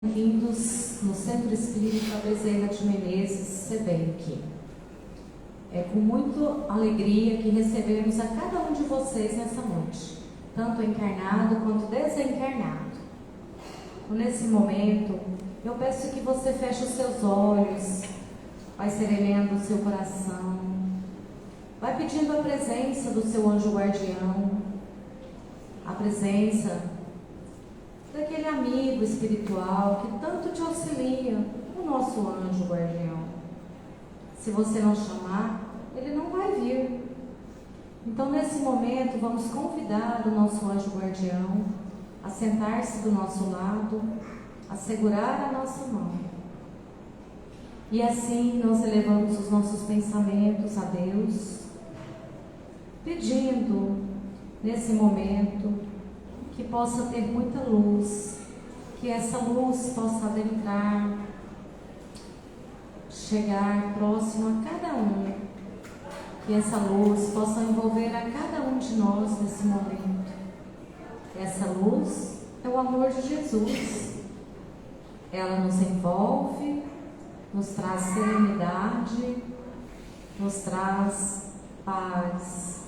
Bem-vindos no Centro Espírita Bezerra de Menezes, SEBEC. É com muita alegria que recebemos a cada um de vocês nessa noite, tanto encarnado quanto desencarnado. Nesse momento, eu peço que você feche os seus olhos, vai serenando o seu coração, vai pedindo a presença do seu anjo guardião, a presença daquele amigo espiritual que tanto te auxilia, o nosso anjo guardião. Se você não chamar, ele não vai vir. Então, nesse momento, vamos convidar o nosso anjo guardião a sentar-se do nosso lado, a segurar a nossa mão. E assim nós elevamos os nossos pensamentos a Deus, pedindo nesse momento que possa ter muita luz, que essa luz possa adentrar, chegar próximo a cada um, que essa luz possa envolver a cada um de nós nesse momento. Essa luz é o amor de Jesus. Ela nos envolve, nos traz serenidade, nos traz paz.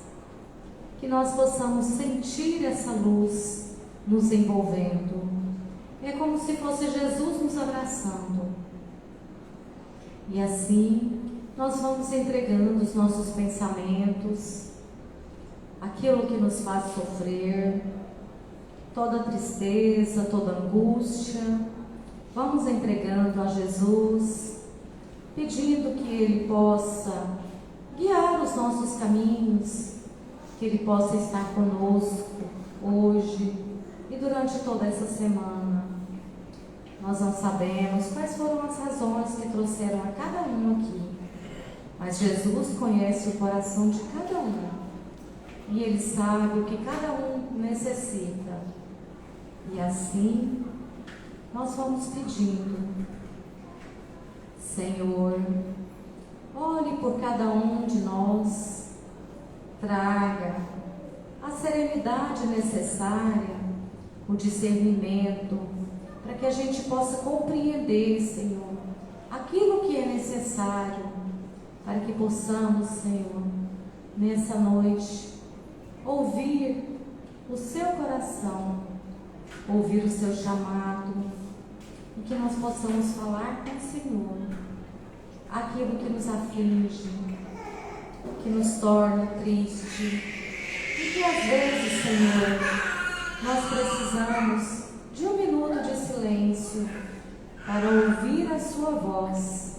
Que nós possamos sentir essa luz nos envolvendo. É como se fosse Jesus nos abraçando. E assim, nós vamos entregando os nossos pensamentos, aquilo que nos faz sofrer, toda tristeza, toda angústia. Vamos entregando a Jesus, pedindo que Ele possa guiar os nossos caminhos, que Ele possa estar conosco hoje e durante toda essa semana. Nós não sabemos quais foram as razões que trouxeram a cada um aqui, mas Jesus conhece o coração de cada um e Ele sabe o que cada um necessita. E assim nós vamos pedindo: Senhor, olhe por cada um de nós, traga a serenidade necessária, o discernimento, para que a gente possa compreender, Senhor, aquilo que é necessário, para que possamos, Senhor, nessa noite, ouvir o seu coração, ouvir o seu chamado, e que nós possamos falar com o Senhor aquilo que nos aflige, que nos torna triste, e que às vezes, Senhor, nós precisamos de um minuto de silêncio para ouvir a sua voz.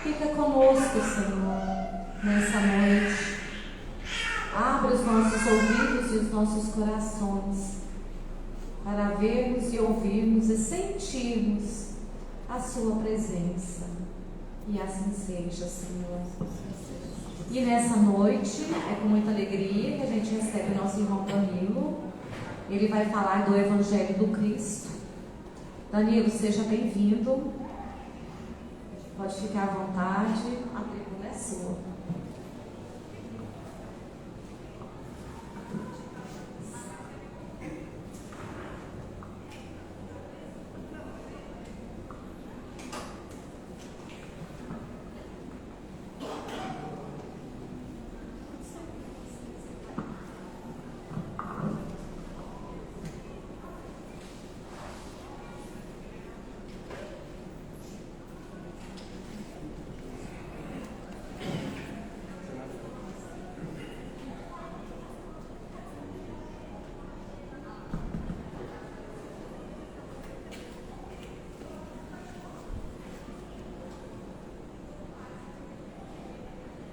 Fica conosco, Senhor, nessa noite. Abre os nossos ouvidos e os nossos corações para vermos e ouvirmos e sentirmos a sua presença. E assim seja, Senhor. E nessa noite, é com muita alegria que a gente recebe o nosso irmão Danilo. Ele vai falar do Evangelho do Cristo. Danilo, seja bem-vindo. Pode ficar à vontade, a tribuna é sua.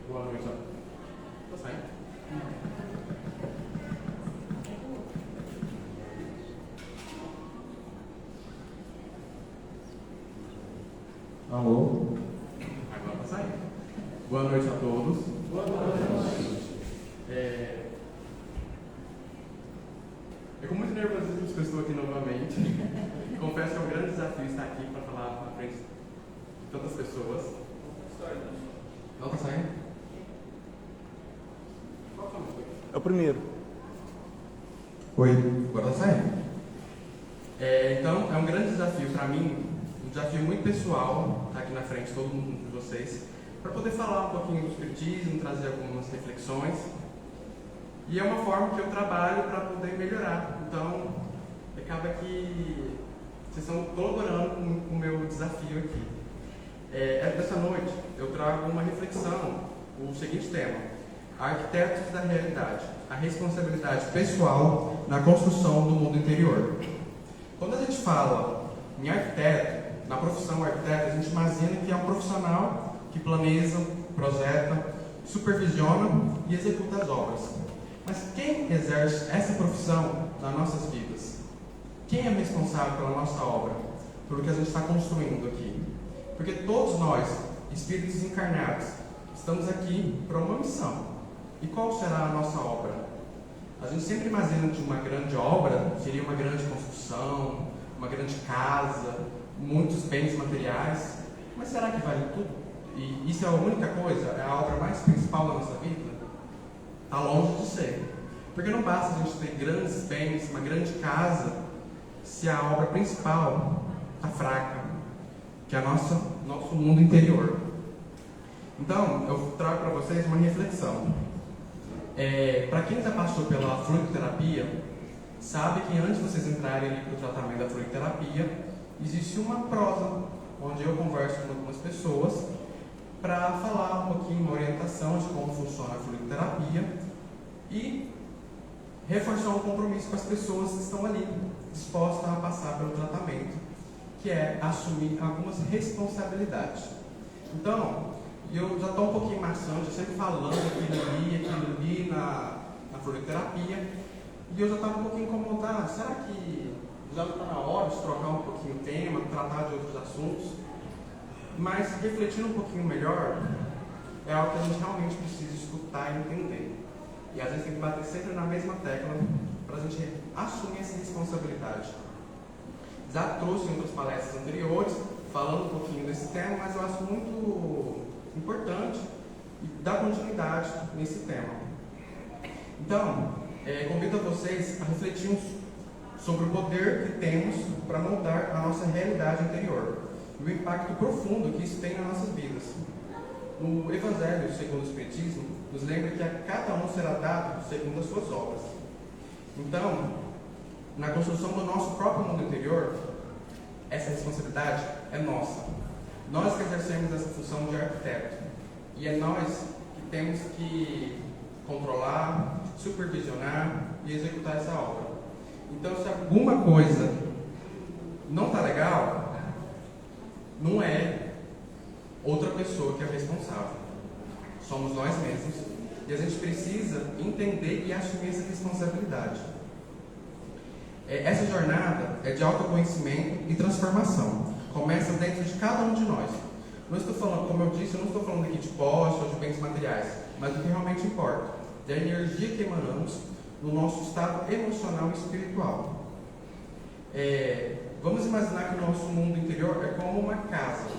Boa noite. Tô saindo? Alô? Agora tá saindo. Boa noite a todos. Boa noite. É com muito nervosismo que eu estou aqui novamente. E confesso que é um grande desafio estar aqui para falar na frente de tantas pessoas. Não tá saindo? É o primeiro. Oi, agora tá saindo? Então, é um grande desafio para mim, um desafio muito pessoal, estar aqui na frente de todo mundo de vocês, para poder falar um pouquinho do Espiritismo, trazer algumas reflexões. E é uma forma que eu trabalho para poder melhorar. Então, acaba que vocês estão colaborando com o meu desafio aqui. Dessa noite, eu trago uma reflexão, o seguinte tema: Arquitetos da Realidade, a responsabilidade pessoal na construção do mundo interior. Quando a gente fala em arquiteto, na profissão arquiteto, a gente imagina que é um profissional que planeja, projeta, supervisiona e executa as obras. Mas quem exerce essa profissão nas nossas vidas? Quem é responsável pela nossa obra? Pelo que a gente está construindo aqui? Porque todos nós, espíritos encarnados, estamos aqui para uma missão. E qual será a nossa obra? A gente sempre imagina que uma grande obra seria uma grande construção, uma grande casa, muitos bens materiais. Mas será que vale tudo? E isso é a única coisa? É a obra mais principal da nossa vida? Está longe de ser. Porque não basta a gente ter grandes bens, uma grande casa, se a obra principal está fraca, que é nosso mundo interior. Então, eu trago para vocês uma reflexão. Para quem já passou pela fluidoterapia, sabe que antes de vocês entrarem para o tratamento da fluidoterapia, existe uma prosa, onde eu converso com algumas pessoas para falar um pouquinho, uma orientação de como funciona a fluidoterapia e reforçar um compromisso com as pessoas que estão ali, dispostas a passar pelo tratamento, que é assumir algumas responsabilidades. Então, eu já estou um pouquinho maçante, sempre falando aquilo ali na fluidoterapia, e eu já estava um pouquinho incomodado. Será que já está na hora de trocar um pouquinho o tema, tratar de outros assuntos? Mas, refletindo um pouquinho melhor, é algo que a gente realmente precisa escutar e entender. E a gente tem que bater sempre na mesma tecla para a gente assumir essa responsabilidade. Já trouxe em outras palestras anteriores, falando um pouquinho desse tema, mas eu acho muito importante dar continuidade nesse tema. Então, convido a vocês a refletirmos sobre o poder que temos para moldar a nossa realidade interior e o impacto profundo que isso tem nas nossas vidas. No Evangelho segundo o Espiritismo, nos lembra que a cada um será dado segundo as suas obras. Então, na construção do nosso próprio mundo interior, essa responsabilidade é nossa. Nós que exercemos essa função de arquiteto. E é nós que temos que controlar, supervisionar e executar essa obra. Então, se alguma coisa não está legal, não é outra pessoa que é responsável. Somos nós mesmos. E a gente precisa entender e assumir essa responsabilidade. Essa jornada é de autoconhecimento e transformação. Começa dentro de cada um de nós. Não estou falando, como eu disse, eu não estou falando aqui de posse ou de bens materiais, mas do que realmente importa, da energia que emanamos no nosso estado emocional e espiritual. Vamos imaginar que o nosso mundo interior é como uma casa.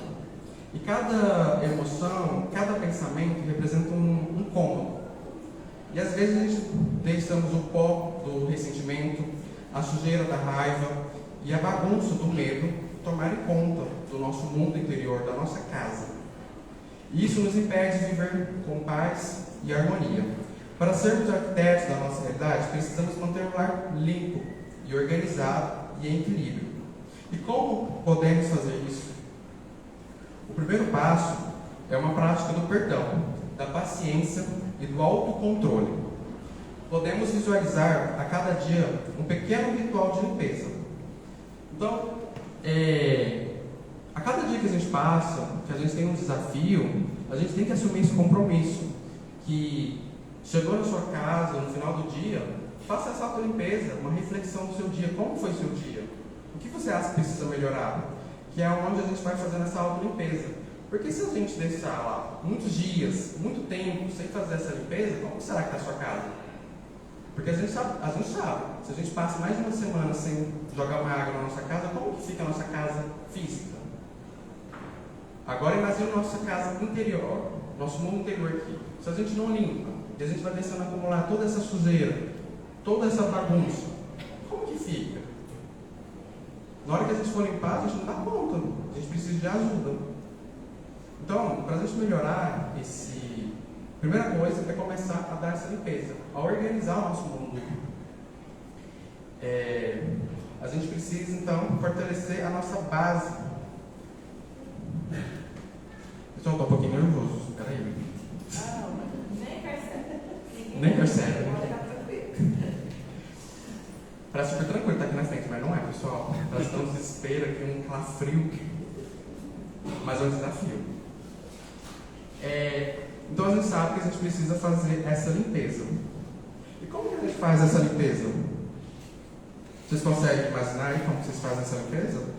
E cada emoção, cada pensamento representa um cômodo. E às vezes a gente deixamos o pó do ressentimento, a sujeira da raiva e a bagunça do medo tomarem conta do nosso mundo interior, da nossa casa. E isso nos impede de viver com paz e harmonia. Para sermos arquitetos da nossa realidade, precisamos manter o lar limpo e organizado e em equilíbrio. E como podemos fazer isso? O primeiro passo é uma prática do perdão, da paciência e do autocontrole. Podemos visualizar a cada dia um pequeno ritual de limpeza. Então, a cada dia que a gente passa, que a gente tem um desafio, a gente tem que assumir esse compromisso. Que chegou na sua casa, no final do dia, faça essa autolimpeza, uma reflexão do seu dia. Como foi o seu dia? O que você acha que precisa melhorar? Que é onde a gente vai fazendo essa autolimpeza. Porque se a gente deixar lá muitos dias, muito tempo, sem fazer essa limpeza, como será que está a sua casa? Porque a gente sabe, se a gente passa mais de uma semana sem jogar uma água na nossa casa, como que fica a nossa casa física? Agora imagine a nossa casa interior, nosso mundo interior aqui. Se a gente não limpa, e a gente vai deixando acumular toda essa sujeira, toda essa bagunça, como que fica? Na hora que a gente for limpar, a gente não dá conta, a gente precisa de ajuda. Então, para a gente melhorar primeira coisa é começar a dar essa limpeza, a organizar o nosso mundo. A gente precisa, então, fortalecer a nossa base. Pessoal, estou um pouquinho nervoso, peraí. Nem percebe. Parece super tranquilo estar aqui na frente, mas não é, pessoal. Parece que um desespero aqui, um calafrio. Mas é um desafio. Então a gente sabe que a gente precisa fazer essa limpeza. E como que a gente faz essa limpeza? Vocês conseguem imaginar aí como vocês fazem essa limpeza?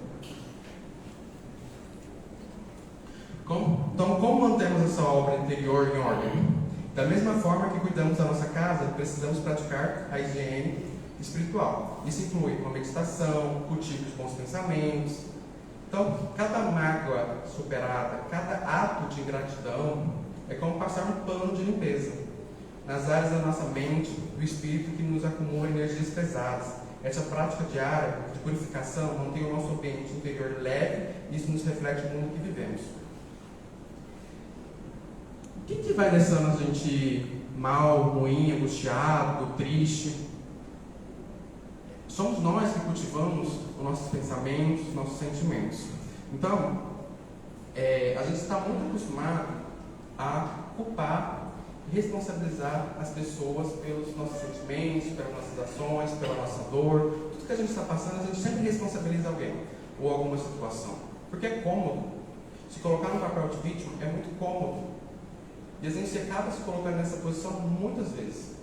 Então, como mantemos essa obra interior em ordem? Da mesma forma que cuidamos da nossa casa, precisamos praticar a higiene espiritual. Isso inclui uma meditação, cultivo de bons pensamentos. Então, cada mágoa superada, cada ato de gratidão é como passar um pano de limpeza nas áreas da nossa mente, do espírito que nos acumula energias pesadas. Essa prática diária de purificação mantém o nosso ambiente interior leve e isso nos reflete no mundo que vivemos. O que vai deixando a gente mal, ruim, angustiado, triste? Somos nós que cultivamos os nossos pensamentos, os nossos sentimentos. Então, a gente está muito acostumado a culpar e responsabilizar as pessoas pelos nossos sentimentos, pelas nossas ações, pela nossa dor. Tudo que a gente está passando, a gente sempre responsabiliza alguém ou alguma situação. Porque é cômodo. Se colocar no papel de vítima é muito cômodo. E a gente acaba se colocando nessa posição muitas vezes.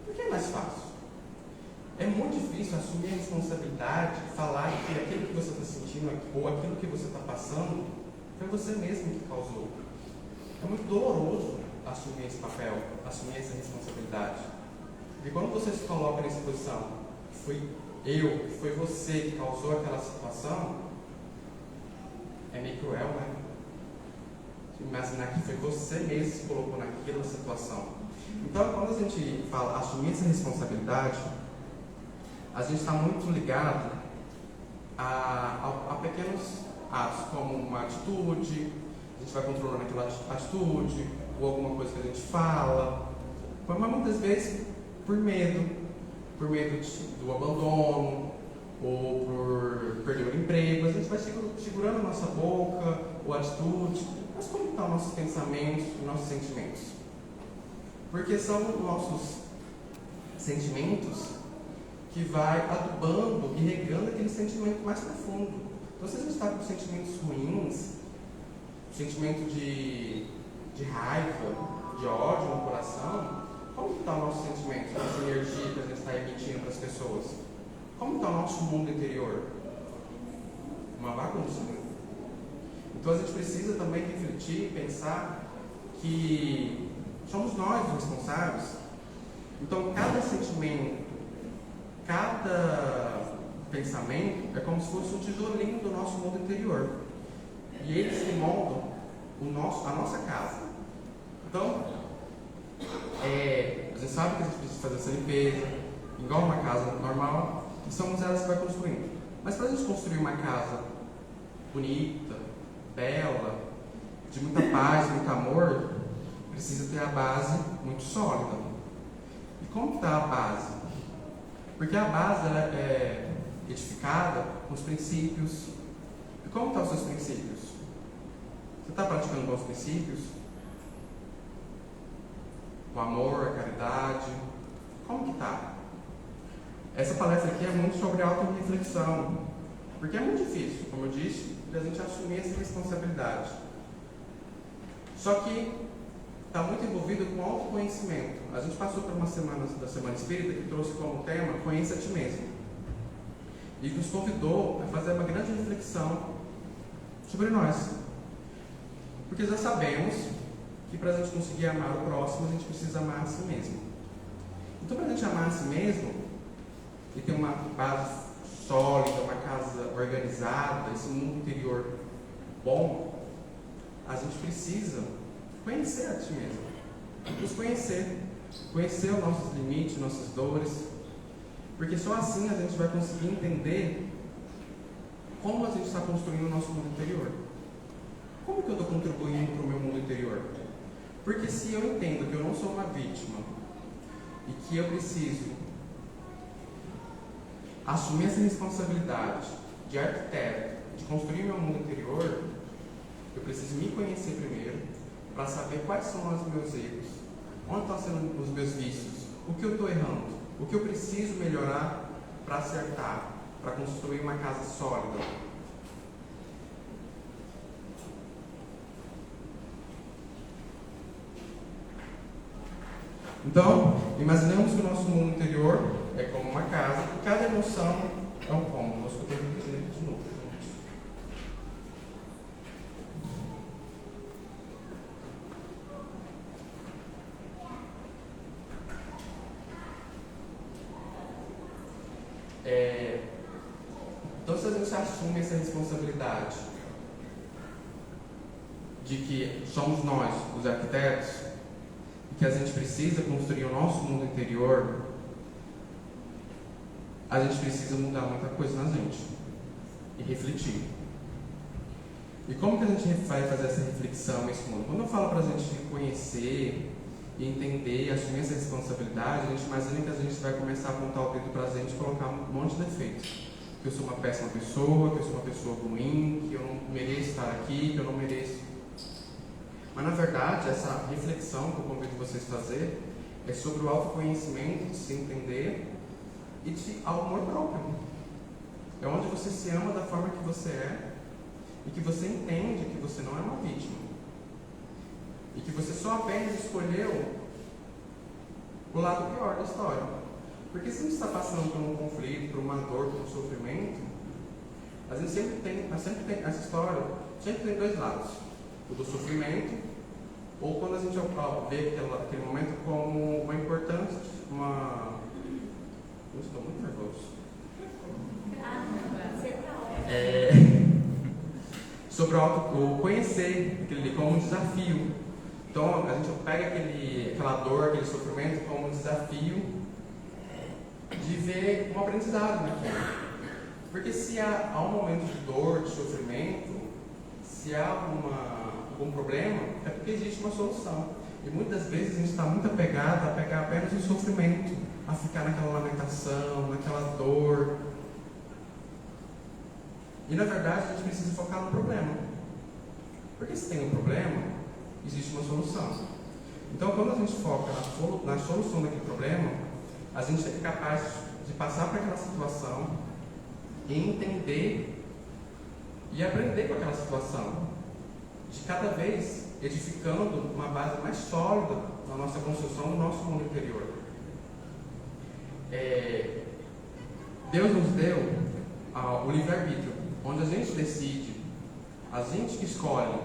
Porque é mais fácil. É muito difícil assumir a responsabilidade, falar que aquilo que você está sentindo ou aquilo que você está passando foi você mesmo que causou. É muito doloroso assumir esse papel, assumir essa responsabilidade. E quando você se coloca nessa posição, que foi você que causou aquela situação, é meio cruel, né? Imaginar que foi você mesmo que se colocou naquela situação. Então, quando a gente fala assumir essa responsabilidade, a gente está muito ligado a pequenos atos, como uma atitude, a gente vai controlando aquela atitude, ou alguma coisa que a gente fala, mas muitas vezes por medo do abandono, ou por perder o emprego, a gente vai segurando a nossa boca, ou atitude. Mas como estão nossos pensamentos e nossos sentimentos? Porque são nossos sentimentos que vai adubando e regando aquele sentimento mais profundo. Então, se a gente está com sentimentos ruins, sentimento de raiva, de ódio no coração, como está o nosso sentimento, essa energia que a gente está emitindo para as pessoas? Como está o nosso mundo interior? Uma bagunça, né? Então a gente precisa também refletir, pensar que somos nós os responsáveis. Então cada sentimento, cada pensamento é como se fosse um tijolinho do nosso mundo interior. E eles que moldam a nossa casa. Então, a gente sabe que a gente precisa fazer essa limpeza, igual uma casa normal, e somos elas que vai construindo. Mas para a gente construir uma casa bonita, bela, de muita paz, muito amor, precisa ter a base muito sólida. E como está a base? Porque a base ela é edificada com os princípios. E como estão os seus princípios? Você está praticando bons princípios? O amor, a caridade? Como que está? Essa palestra aqui é muito sobre auto-reflexão. Porque é muito difícil, como eu disse, a gente assumir essa responsabilidade. Só que está muito envolvido com autoconhecimento. A gente passou por uma semana da Semana Espírita que trouxe como tema Conheça a Ti Mesmo. E nos convidou a fazer uma grande reflexão sobre nós. Porque já sabemos que para a gente conseguir amar o próximo, a gente precisa amar a si mesmo. Então, para a gente amar a si mesmo e ter uma base sólida, uma casa organizada, esse mundo interior bom, a gente precisa conhecer a ti mesmo, nos conhecer os nossos limites, nossas dores, porque só assim a gente vai conseguir entender como a gente está construindo o nosso mundo interior. Como que eu estou contribuindo para o meu mundo interior? Porque se eu entendo que eu não sou uma vítima e que eu preciso assumir essa responsabilidade de arquiteto, de construir meu mundo interior, eu preciso me conhecer primeiro para saber quais são os meus erros, onde estão sendo os meus vícios, o que eu estou errando, o que eu preciso melhorar para acertar, para construir uma casa sólida. Então, imaginemos que o nosso mundo interior é como uma casa, e cada emoção é um cômodo. Nós podemos dizer de novo. Então, se a gente assume essa responsabilidade de que somos nós, os arquitetos, e que a gente precisa construir o nosso mundo interior, a gente precisa mudar muita coisa na gente e refletir. E como que a gente vai fazer essa reflexão nesse mundo? Quando eu falo para a gente conhecer e entender, assumir essa responsabilidade, a gente imagina que a gente vai começar a apontar o dedo para a gente e colocar um monte de defeitos. Que eu sou uma péssima pessoa, que eu sou uma pessoa ruim, que eu não mereço estar aqui, que eu não mereço. Mas na verdade, essa reflexão que eu convido vocês a fazer é sobre o autoconhecimento, de se entender e de amor próprio. É onde você se ama da forma que você é e que você entende que você não é uma vítima. E que você só apenas escolheu o lado pior da história. Porque se a gente está passando por um conflito, por uma dor, por um sofrimento, a gente sempre tem essa história, sempre tem dois lados. O do sofrimento, ou quando a gente vê aquele momento como uma importante, eu estou muito nervoso. Sobre o conhecer aquele como um desafio. Então a gente pega aquela dor, aquele sofrimento como um desafio de ver um aprendizado naquilo. Porque se há um momento de dor, de sofrimento, se há algum problema, é porque existe uma solução. E muitas vezes a gente está muito apegado a pegar apenas o sofrimento, a ficar naquela lamentação, naquela dor. E na verdade a gente precisa focar no problema. Porque se tem um problema, existe uma solução. Então quando a gente foca na solução daquele problema, a gente é capaz de passar por aquela situação e entender e aprender com aquela situação, de cada vez edificando uma base mais sólida na nossa construção do nosso mundo interior. Deus nos deu o livre-arbítrio, onde a gente decide, a gente que escolhe.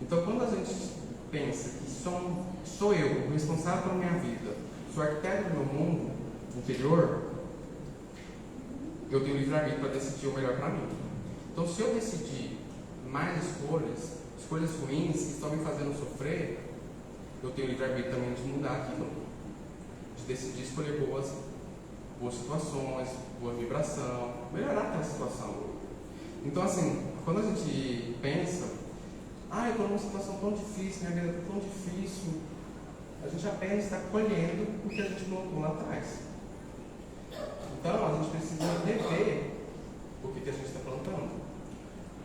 Então quando a gente pensa que sou eu o responsável pela minha vida, sou arquiteto do meu mundo interior, eu tenho livre-arbítrio para decidir o melhor para mim. Então, se eu decidir mais escolhas ruins que estão me fazendo sofrer, eu tenho livre-arbítrio também de mudar aquilo, de decidir escolher boas situações, boa vibração, melhorar aquela situação. Então, assim, quando a gente pensa, eu estou numa situação tão difícil, minha vida está tão difícil, a gente apenas está colhendo o que a gente plantou lá atrás. Então, a gente precisa rever o que a gente está plantando.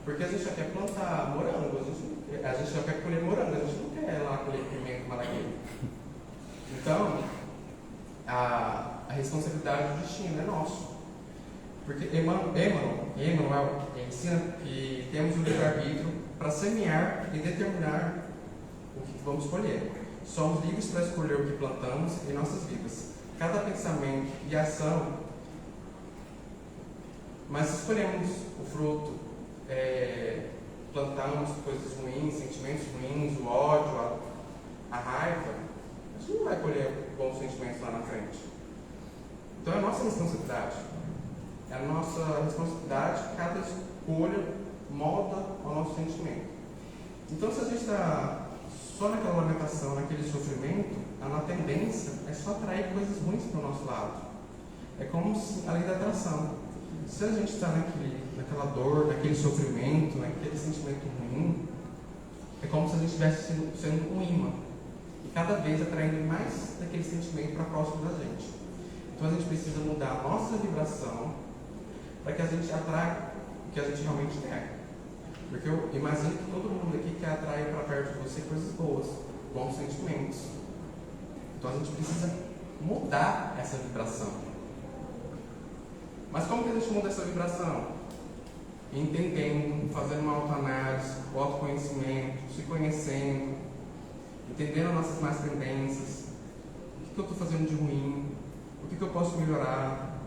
Porque a gente já quer plantar morango, a gente já quer colher morango, a gente não quer lá colher pimenta malagueiro. Então, a responsabilidade do destino é nosso. Porque Emmanuel ensina que temos o livre-arbítrio para semear e determinar o que vamos colher. Somos livres para escolher o que plantamos em nossas vidas. Cada pensamento e ação, mas escolhemos o fruto, plantamos coisas ruins, sentimentos ruins, o ódio, a raiva, a gente não vai colher bons sentimentos lá na frente. Então é a nossa responsabilidade. É a nossa responsabilidade, cada escolha molda o nosso sentimento. Então se a gente está só naquela lamentação, naquele sofrimento, a tendência é só atrair coisas ruins para o nosso lado. É como a lei da atração. Se a gente está naquela dor, naquele sofrimento, naquele sentimento ruim, é como se a gente estivesse sendo um imã. E cada vez atraindo mais daquele sentimento para próximo da gente. Então a gente precisa mudar a nossa vibração para que a gente atraia o que a gente realmente quer. Porque eu imagino que todo mundo aqui quer atrair para perto de você coisas boas, bons sentimentos. Então a gente precisa mudar essa vibração. Mas como que a gente muda essa vibração? Entendendo, fazendo uma autoanálise, o autoconhecimento, se conhecendo, entendendo as nossas más tendências, o que eu estou fazendo de ruim, o que eu posso melhorar,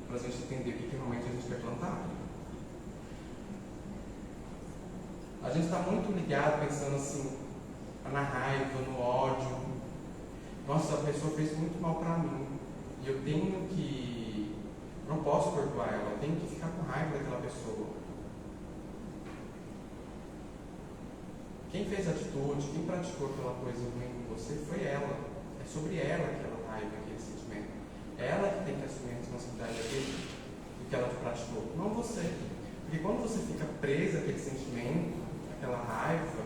para a gente entender o que realmente a gente quer plantar. A gente está muito ligado pensando assim, na raiva, no ódio. Nossa, a pessoa fez muito mal para mim e eu tenho que... não posso perdoar ela, eu tenho que ficar com raiva daquela pessoa. Quem fez a atitude, quem praticou aquela coisa ruim com você foi ela. É sobre ela aquela raiva, aquele sentimento. É ela que tem que assumir a responsabilidade do que ela te praticou, não você. Porque quando você fica presa àquele sentimento, aquela raiva,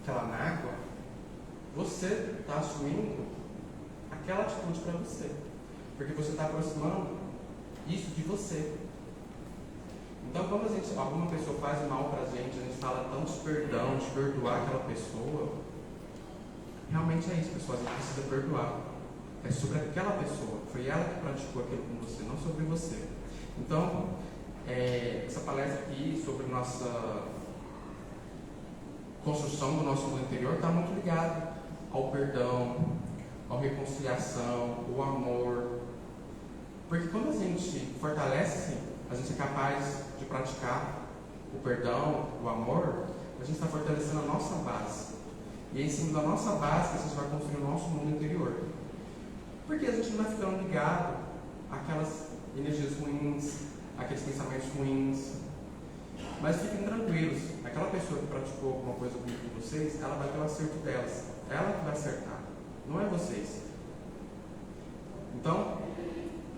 aquela mágoa, você está assumindo aquela atitude para você. Porque você está aproximando isso de você. Então, quando alguma pessoa faz mal para a gente fala tanto de perdão, de perdoar aquela pessoa, realmente é isso, pessoal, a gente precisa perdoar. É sobre aquela pessoa, foi ela que praticou aquilo com você, não sobre você. Então, essa palestra aqui sobre nossa construção do nosso mundo interior está muito ligada ao perdão, à reconciliação, ao amor. Porque quando a gente fortalece, a gente é capaz de praticar o perdão, o amor, a gente está fortalecendo a nossa base. E é em cima da nossa base que a gente vai construir o nosso mundo interior. Porque a gente não vai ficando ligado àquelas energias ruins, àqueles pensamentos ruins. Mas fiquem tranquilos, aquela pessoa que praticou alguma coisa ruim com vocês, ela vai ter o acerto delas. Ela que vai acertar, não é vocês. Então,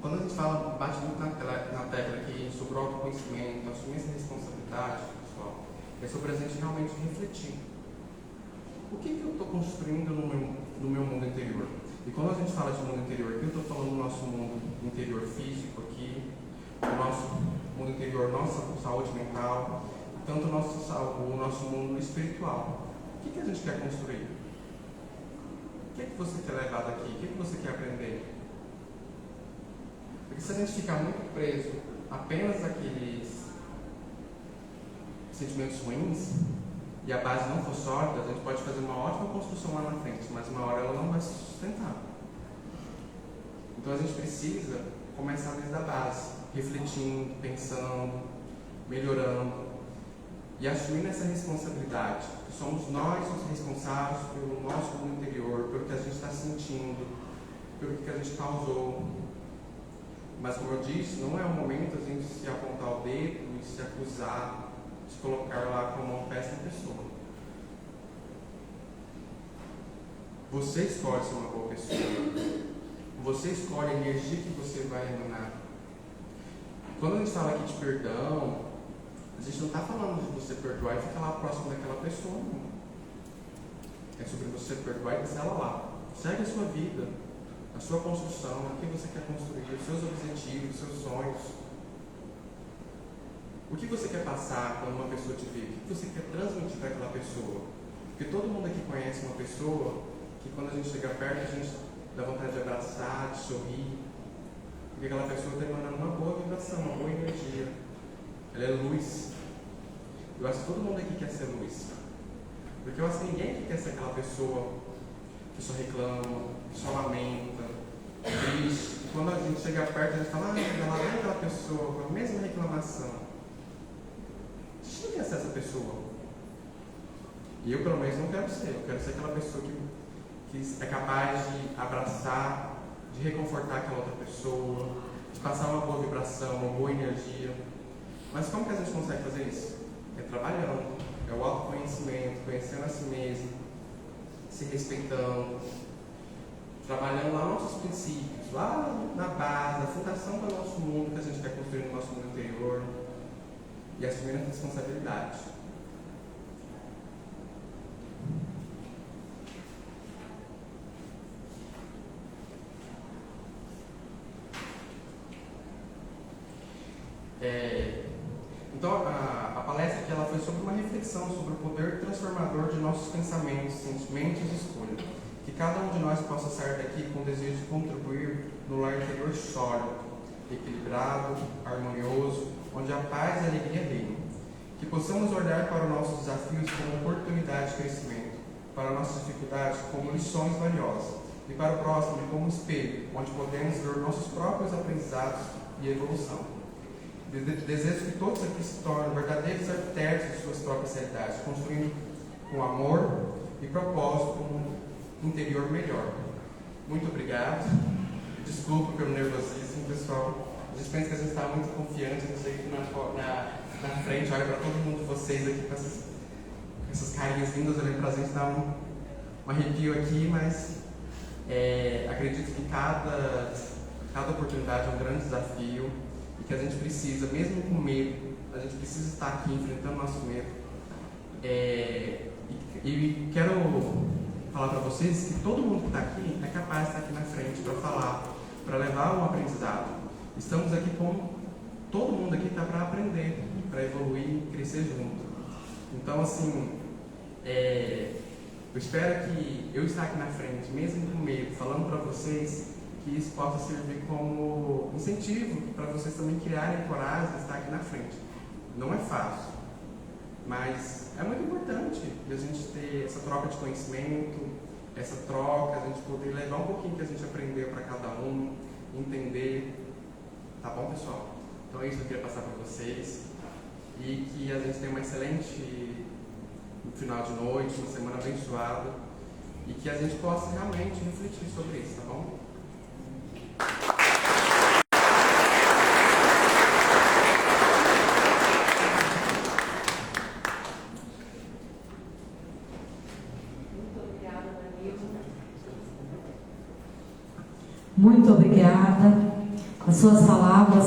quando a gente fala, bate muito na tecla aqui sobre o autoconhecimento, assumir essa responsabilidade, pessoal, é sobre a gente realmente refletir. O que eu estou construindo no meu mundo interior? E quando a gente fala de mundo interior aqui, eu estou falando do nosso mundo interior físico aqui, o nosso mundo interior, nossa saúde mental, tanto o nosso mundo espiritual. O que a gente quer construir? O que você quer levar daqui? O que você quer aprender? Porque se a gente ficar muito preso apenas àqueles sentimentos ruins e a base não for sólida, a gente pode fazer uma ótima construção lá na frente, mas uma hora ela não vai se sustentar. Então a gente precisa começar desde a base, refletindo, pensando, melhorando e assumindo essa responsabilidade, que somos nós os responsáveis pelo nosso mundo interior, pelo que a gente está sentindo, pelo que a gente causou. Mas como eu disse, não é o momento a gente se apontar o dedo e se acusar, se colocar lá como uma péssima pessoa. Você escolhe ser uma boa pessoa. Você escolhe a energia que você vai emanar. Quando a gente fala aqui de perdão, a gente não está falando de você perdoar e ficar lá próximo daquela pessoa, não. É sobre você perdoar e deixar ela lá. Segue a sua vida, a sua construção, o que você quer construir, os seus objetivos, os seus sonhos. O que você quer passar quando uma pessoa te vê? O que você quer transmitir para aquela pessoa? Porque todo mundo aqui conhece uma pessoa que quando a gente chega perto, a gente dá vontade de abraçar, de sorrir. Porque aquela pessoa está emanando uma boa vibração, uma boa energia. Ela é luz. Eu acho que todo mundo aqui quer ser luz. Porque eu acho que ninguém aqui quer ser aquela pessoa que só reclama, que só lamenta, triste. E quando a gente chega perto, a gente fala, ela é aquela pessoa com a mesma reclamação. A gente não quer ser essa pessoa. E eu, pelo menos, não quero ser. Eu quero ser aquela pessoa que é capaz de abraçar, de reconfortar aquela outra pessoa, de passar uma boa vibração, uma boa energia. Mas como que a gente consegue fazer isso? É trabalhando, é o autoconhecimento, conhecendo a si mesmo, se respeitando, trabalhando lá nossos princípios, lá na base, na fundação do nosso mundo que a gente quer construir no nosso mundo interior. e assumir a responsabilidade. Então, a palestra aqui ela foi sobre uma reflexão sobre o poder transformador de nossos pensamentos, sentimentos e escolhas. Que cada um de nós possa sair daqui com o desejo de contribuir no lar interior sólido, equilibrado, harmonioso, onde a paz e a alegria reinam. Que possamos olhar para os nossos desafios como oportunidade de crescimento, para nossas dificuldades como lições valiosas, e para o próximo como espelho, onde podemos ver nossos próprios aprendizados e evolução. Desejo que todos aqui se tornem verdadeiros arquitetos de suas próprias realidades, construindo com amor e propósito um interior melhor. Muito obrigado. Desculpa pelo nervosismo, pessoal. A gente pensa que a gente está muito confiante, não sei que na frente, olha para todo mundo de vocês aqui com essas carinhas lindas olhando para a gente, dá um arrepio aqui, mas acredito que cada oportunidade é um grande desafio. Que a gente precisa, mesmo com medo, a gente precisa estar aqui enfrentando nosso medo. E quero falar para vocês que todo mundo que está aqui é capaz de estar aqui na frente para falar, para levar um aprendizado. Estamos aqui como todo mundo aqui está para aprender, para evoluir, crescer junto. Então, assim, eu espero que eu estar aqui na frente, mesmo com medo, falando para vocês, que isso possa servir como incentivo para vocês também criarem coragem de estar aqui na frente. Não é fácil, mas é muito importante a gente ter essa troca de conhecimento, essa troca, a gente poder levar um pouquinho que a gente aprendeu para cada um, entender. Tá bom, pessoal? Então é isso que eu queria passar para vocês e que a gente tenha uma excelente final de noite, uma semana abençoada e que a gente possa realmente refletir sobre isso, tá bom? Muito obrigada. As suas palavras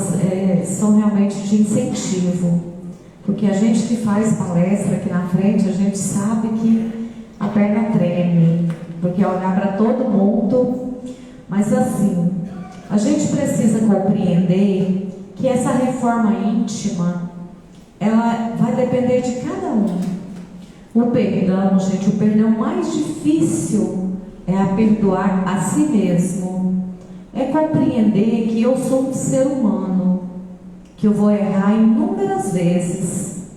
são realmente de incentivo, porque a gente que faz palestra aqui na frente, a gente sabe que a perna treme, porque é olhar para todo mundo, mas assim, a gente precisa compreender que essa reforma íntima, ela vai depender de cada um. O perdão, gente, o perdão mais difícil é a perdoar a si mesmo. É compreender que eu sou um ser humano, que eu vou errar inúmeras vezes,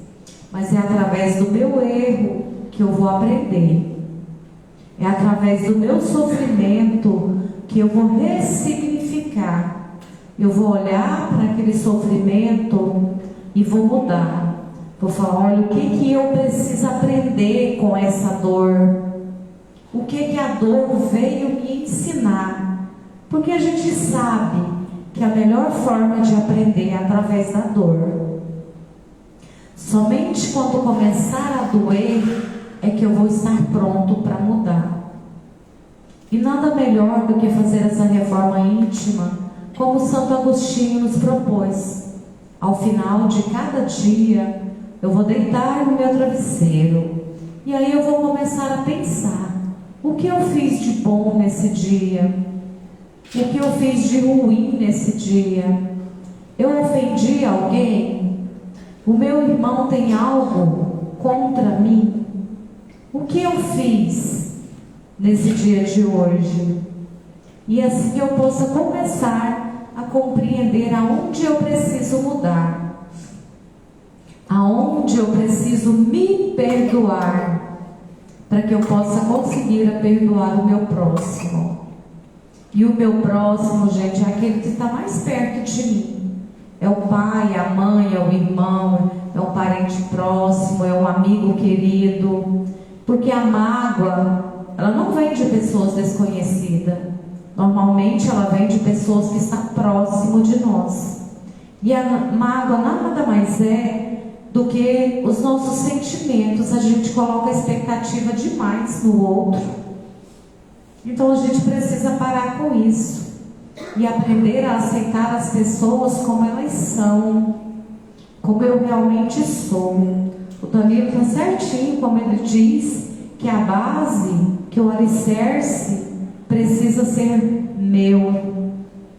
mas é através do meu erro que eu vou aprender. É através do meu sofrimento que eu vou ressignificar. Eu vou olhar para aquele sofrimento e vou mudar. Vou falar, olha, o que eu preciso aprender com essa dor? O que a dor veio me ensinar? Porque a gente sabe que a melhor forma de aprender é através da dor. Somente quando começar a doer é que eu vou estar pronto para mudar. E nada melhor do que fazer essa reforma íntima, como Santo Agostinho nos propôs. Ao final de cada dia, eu vou deitar no meu travesseiro e aí eu vou começar a pensar: o que eu fiz de bom nesse dia? O que eu fiz de ruim nesse dia? Eu ofendi alguém? O meu irmão tem algo contra mim? O que eu fiz nesse dia de hoje? E assim que eu possa começar a compreender aonde eu preciso mudar, aonde eu preciso me perdoar, para que eu possa conseguir perdoar o meu próximo. E o meu próximo, gente, é aquele que está mais perto de mim. É o pai, a mãe, é o irmão, é um parente próximo, é um amigo querido. Porque a mágoa, ela não vem de pessoas desconhecidas. Normalmente ela vem de pessoas que estão próximo de nós. E a mágoa nada mais é do que os nossos sentimentos. A gente coloca a expectativa demais no outro. Então a gente precisa parar com isso e aprender a aceitar as pessoas como elas são, como eu realmente sou. O Danilo está certinho, como ele diz, que a base, que o alicerce precisa ser meu,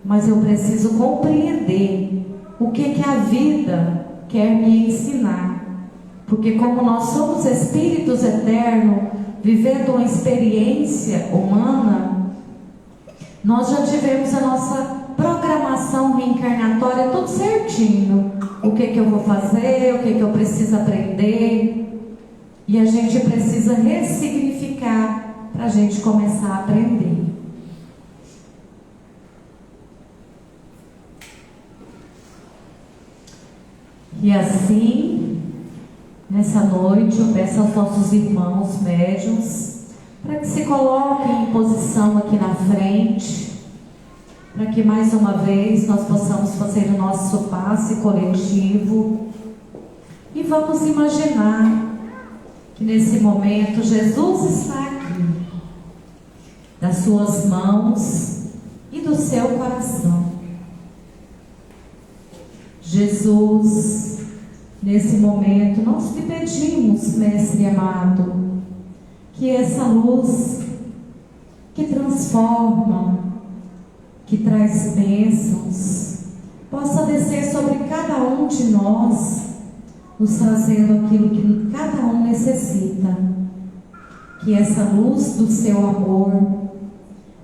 mas eu preciso compreender o que a vida quer me ensinar, porque como nós somos espíritos eternos, vivendo uma experiência humana, nós já tivemos a nossa programação reencarnatória tudo certinho, o que eu vou fazer, o que eu preciso aprender, e a gente precisa ressignificar para a gente começar a aprender. E assim, nessa noite, eu peço aos nossos irmãos médiuns para que se coloquem em posição aqui na frente, para que mais uma vez nós possamos fazer o nosso passe coletivo. E vamos imaginar que nesse momento Jesus está aqui, das suas mãos e do seu coração. Jesus, nesse momento, nós te pedimos, Mestre amado, que essa luz que transforma, que traz bênçãos, possa descer sobre cada um de nós, nos trazendo aquilo que cada um necessita. Que essa luz do seu amor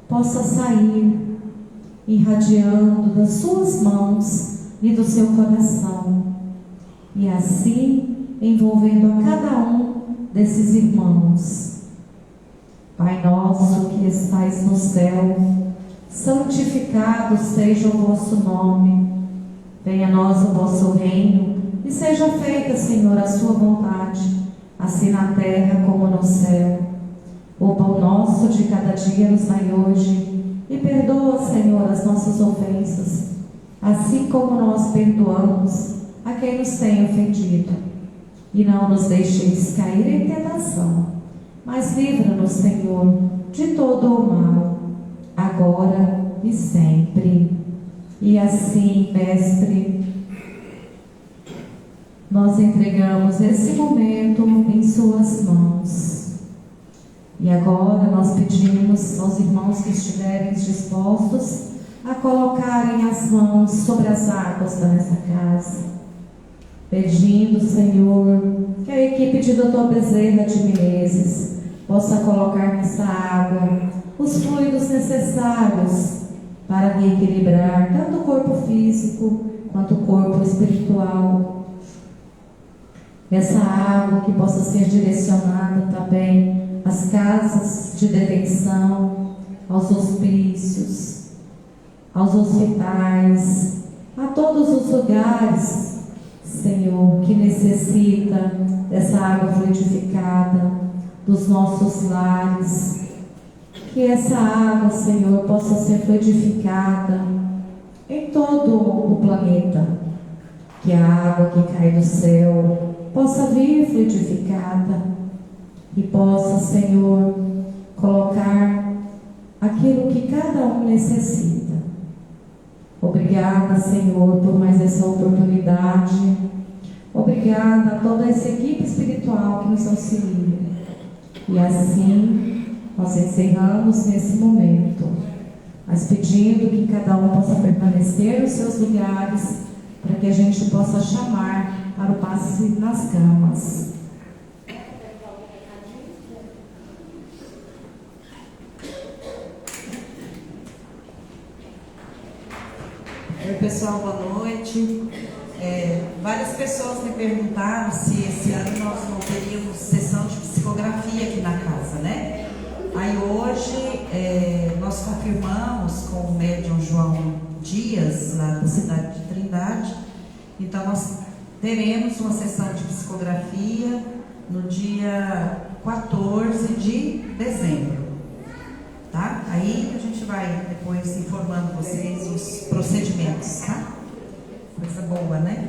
possa sair, irradiando das suas mãos e do seu coração, e assim envolvendo a cada um desses irmãos. Pai nosso que estais no céu, santificado seja o vosso nome. Venha a nós o vosso reino, e seja feita, Senhor, a sua vontade, assim na terra como no céu. O pão nosso de cada dia nos dai hoje, e perdoa, Senhor, as nossas ofensas, assim como nós perdoamos a quem nos tem ofendido. E não nos deixeis cair em tentação, mas livra-nos, Senhor, de todo o mal, agora e sempre. E assim, Mestre, nós entregamos esse momento em suas mãos. E agora nós pedimos aos irmãos que estiverem dispostos a colocarem as mãos sobre as águas dessa casa, pedindo, Senhor, que a equipe de Dr. Bezerra de Menezes possa colocar nessa água os fluidos necessários para reequilibrar tanto o corpo físico quanto o corpo espiritual. Essa água que possa ser direcionada também às casas de detenção, aos hospícios, aos hospitais, a todos os lugares, Senhor, que necessita dessa água fluidificada, dos nossos lares. Que essa água, Senhor, possa ser fluidificada em todo o planeta. Que a água que cai do céu possa vir fluidificada e possa, Senhor, colocar aquilo que cada um necessita. Obrigada, Senhor, por mais essa oportunidade. Obrigada a toda essa equipe espiritual que nos auxilia. E assim, nós encerramos nesse momento, mas pedindo que cada um possa permanecer nos seus lugares, para que a gente possa chamar para o passe nas camas. Oi, pessoal, boa noite. Várias pessoas me perguntaram se esse ano nós não teríamos sessão de psicografia aqui na casa, né? Aí hoje nós confirmamos com o médium João Dias, lá da cidade de Trindade. Então nós teremos uma sessão de psicografia no dia 14 de dezembro. Tá? Aí a gente vai depois informando vocês os procedimentos, tá? Coisa boa, né?